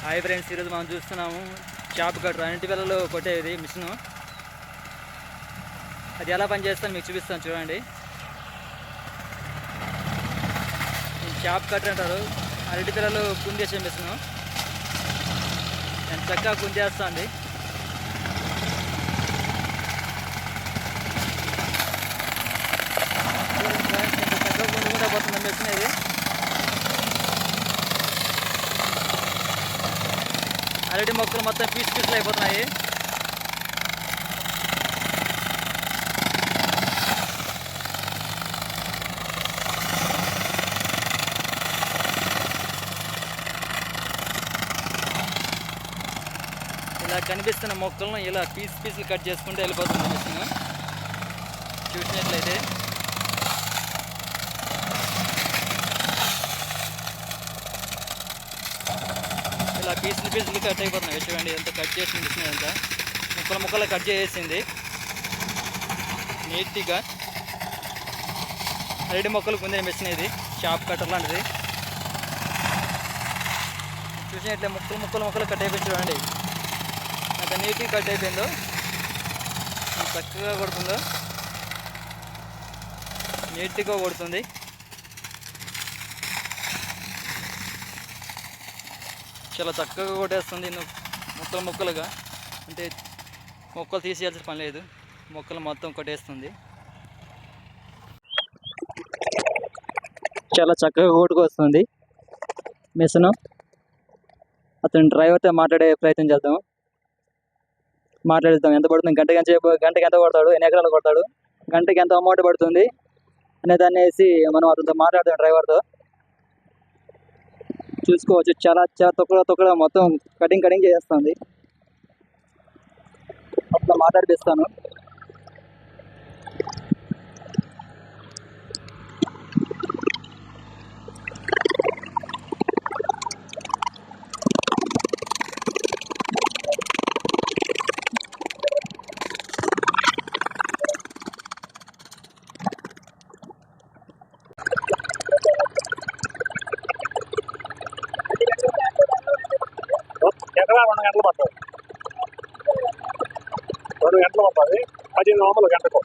Hi friends, ఈరోజు మనం చూస్తున్నాము చాప్ కట్టర్ అన్నిటి పిల్లలు కొట్టేది మిషను. అది ఎలా పనిచేస్తాను మీకు చూపిస్తాను చూడండి. చాప్ కట్టర్ అంటారు. అరటి పిల్లలు కుందేసే మిషను. ఎంత చక్కగా కుందేస్తుంది. ఎంత చక్కగా కుండుకుంటా పోతుంది మిషన్ ఇది. అరటి మొక్కలు మొత్తం పీసులు అయిపోతున్నాయి. ఇలా కనిపిస్తున్న మొక్కలను ఇలా పీసులు కట్ చేసుకుంటూ వెళ్ళిపోతుంది మిషన్. చూసినట్లయితే ఇలా పీసులు కట్ అయిపోతున్నాయి. చూడండి ఎంత కట్ చేసిన మిషన్, అంతా ముక్కలు కట్ చేసేసింది నీట్గా. అరటి మొక్కలు కుందే మిషన్ ఇది, చాప్ కట్టర్ లాంటిది. చూసినట్లే ముక్కలు కట్ అయిపోయి చూడండి అంత నీట్గా కట్ అయిపోయిందో, చక్కగా కొడుతుందో, నీట్గా కొడుతుంది. చాలా చక్కగా కొట్టేస్తుంది. ముక్కలుగా, అంటే మొక్కలు తీసేయాల్సిన పని లేదు, మొక్కలు మొత్తం కొట్టేస్తుంది. చాలా చక్కగా కొట్టుకొస్తుంది మిషను. అతను డ్రైవర్తో మాట్లాడే ప్రయత్నం చేద్దాం. మాట్లాడిద్దాం ఎంత పడుతుంది, గంటకి ఎంత కొడతాడు, ఎన్ని ఎకరాలు కొడతాడు, గంటకి ఎంత అమౌంట్ పడుతుంది అనే దాన్ని వేసి మనం అతనితో మాట్లాడదాం. డ్రైవర్తో చూసుకోవచ్చు. చాలా తొక్కడ మొత్తం కటింగ్ చేస్తుంది. అట్లా మాట్లాడిపిస్తాను. ఎకరా 2 గంటలు పడుతుంది. 2 గంటలు పడుతుంది. 15 వందలు గంటకు.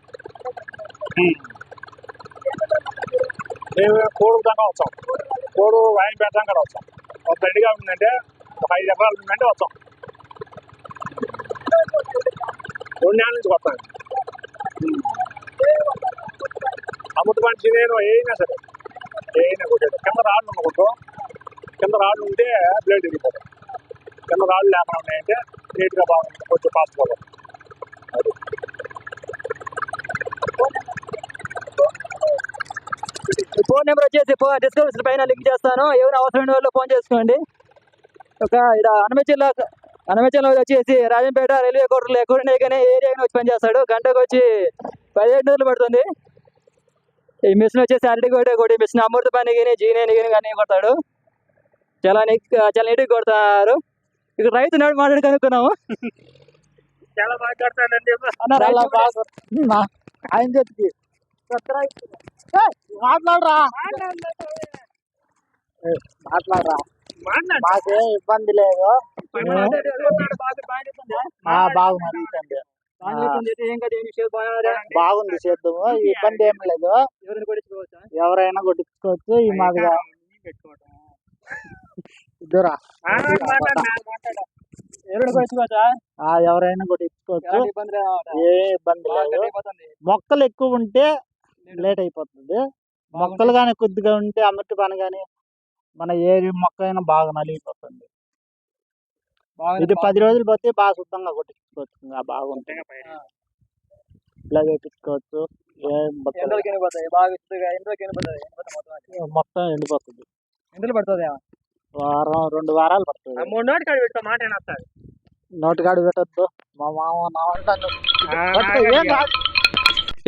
మేము కోడు దాకా వచ్చాం. కోడు వాయిన్ పెట్టాం కదా వచ్చాం. ఒక రెడీగా ఉందంటే ఒక 5 ఎకరాలు ఉందంటే వచ్చాం. 2 నెలల నుంచి వస్తాను. అమృత పంచి నేను ఏమైనా సరే కొట్టేది. కింద రాళ్ళు ఉండకూడదు. కింద రాళ్ళు ఉంటే బ్లేడ్ విరిగిపోతుంది. కింద రాళ్ళు లేకుండా ఉన్నాయంటే నీట్గా బాగుంటుంది, కొంచెం ఫాస్ట్ పోతుంది. ఫోన్ నెంబర్ వచ్చేసి డిస్క్రిప్షన్ పైన లింక్ చేస్తాను. ఎవరు అవసరమైన వాళ్ళు ఫోన్ చేసుకోండి. ఇక్కడ అనమచల్లో వచ్చేసి రాజంపేట రైల్వే కోటర్లో ఎక్కడ కానీ ఏరియాకి వచ్చి పనిచేస్తాడు. గంటకు వచ్చి 17 పడుతుంది. ఈ మిషన్ వచ్చేసి అరటి కొట్టే మిషన్. అమృత పని కానీ జీని కానీ కొడతాడు. చాలా నీట్గా కొడతారు. ఇక్కడ రైతు నాడు మాట్లాడి కనుక్కున్నాము. చాలా మాట్లాడతానండి. ఆయన చెప్పి మాట్లాడరా మాకేం ఇబ్బంది లేదు. బాగుంది చేద్దాము, ఇబ్బంది ఏం లేదు. ఎవరైనా కొట్టించుకోవచ్చు. ఈ మాదిగా ఇద్దరా ఎవరైనా కొట్టించుకోవచ్చు, ఏ ఇబ్బంది లేదు. మొక్కలు ఎక్కువ ఉంటే లేట్ అయిపోతుంది. మొక్కలు కానీ కొద్దిగా ఉంటే అమృత పని కానీ మన ఏ మొక్క అయినా బాగా నలిగిపోతుంది. ఇది 10 రోజులు పోతే బాగా శుద్ధంగా కొట్టించుకోవచ్చు. బాగుంటుంది, ఇట్లా కొట్టించుకోవచ్చు. మొత్తం ఎండిపోతుంది. ఎందుకు పడుతుంది? వారం 2 వారాలు పడుతుంది. 3 నోటికాడు పెడతా మాట ఏనొస్తుంది. నోటికాడు పెట్టద్దు. మా మామ నా అంటాను.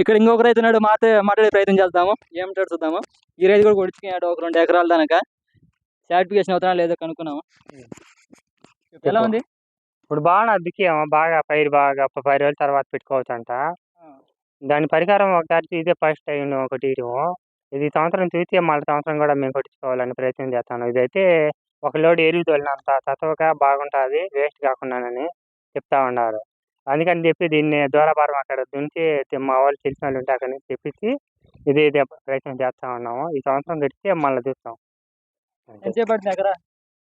ఇక్కడ ఇంకొక రైతు నాడు మాట్లాడే ప్రయత్నం చేద్దాము. ఏమంటాడు చూద్దాము. ఈ రైతు కూడా కొడుచుకున్నాడు ఒక 2 ఎకరాల దాకా. సర్టిఫికేషన్ అవుతానా లేదో కనుక్కున్నాము. ఎలా ఉంది ఇప్పుడు? బాగా అద్దెకేమో, బాగా పైరు బాగా 10 రోజుల తర్వాత పెట్టుకోవచ్చు అంట. దాని పరిహారం ఒకసారి ఇదే ఫస్ట్ టైం ఒకటి. ఇది సంవత్సరం చూసి మళ్ళీ సంవత్సరం కూడా మేము కొట్టించుకోవాలని ప్రయత్నం చేస్తాను. ఇదైతే ఒక లోడ్ ఎరువు తోలినంత చక్కగా బాగుంటుంది, వేస్ట్ కాకుండానని చెప్తా ఉన్నారు. అందుకని చెప్పి దీన్ని దూరభారం అక్కడ దుంచి మా వాళ్ళు తెలిసిన వాళ్ళు ఉంటే అక్కడి నుంచి తెప్పించి ఇది ప్రయత్నం చేస్తా ఉన్నాము. ఈ సంవత్సరం గడిస్తే మళ్ళీ చూస్తాం. ఎంతసేపు పడుతుంది ఎకరా?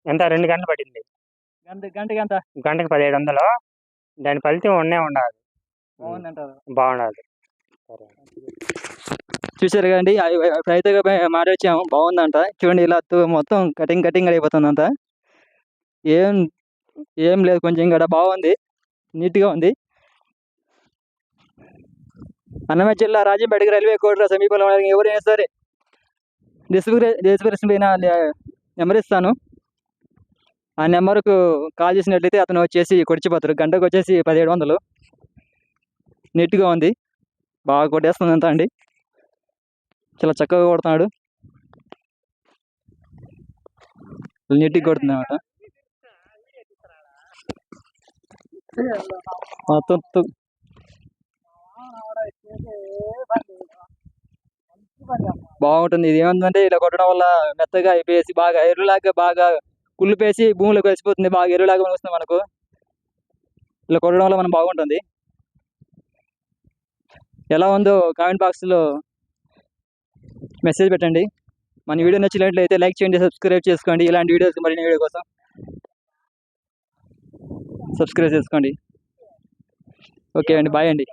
ఎంత 2 గంటలు పట్టింది. గంటకి ఎంత? గంటకి 1700. దాని ఫలితం ఉండాలి. బాగుందంటారు. బాగుండదు. సరే. చూసారు కదండి, రైతుగా మాట్లాడాము, బాగుందంట. చూడండి ఇలా మొత్తం కటింగ్ అయిపోతుందంట. ఏం లేదు, కొంచెం ఇక్కడ బాగుంది, నీట్గా ఉంది. అన్నమయ్య జిల్లా రాజంపేటకి రైల్వే కోట సమీపంలో ఎవరైనా సరే డిస్క్రిప్షన్ పైన నెంబర్ ఇస్తాను. ఆ నెంబర్కు కాల్ చేసినట్లయితే అతను వచ్చేసి కొడిచిపోతారు. గంటకు వచ్చేసి 1700. నీట్గా ఉంది, బాగా కొట్టేస్తుంది అంతా అండి. చాలా చక్కగా కొడుతున్నాడు, నీట్గా కొడుతుంది అన్నమాట. మొత్తం బాగుంటుంది. ఇది ఏముందంటే ఇలా కొట్టడం వల్ల మెత్తగా అయిపోయేసి బాగా ఎరువులాగా బాగా కుళ్ళిపేసి భూమిలోకి కలిసిపోతుంది, బాగా ఎరువులాగా వస్తుంది మనకు. ఇలా కొట్టడం వల్ల మనం బాగుంటుంది. ఎలా ఉందో కామెంట్ బాక్స్లో మెసేజ్ పెట్టండి. మన వీడియో నచ్చినట్లయితే లైక్ చేయండి, సబ్స్క్రైబ్ చేసుకోండి. ఇలాంటి వీడియోస్ మరిన్ని వీడియో కోసం సబ్స్క్రైబ్ చేసుకోండి. ఓకే అండి, బాయ్ అండి.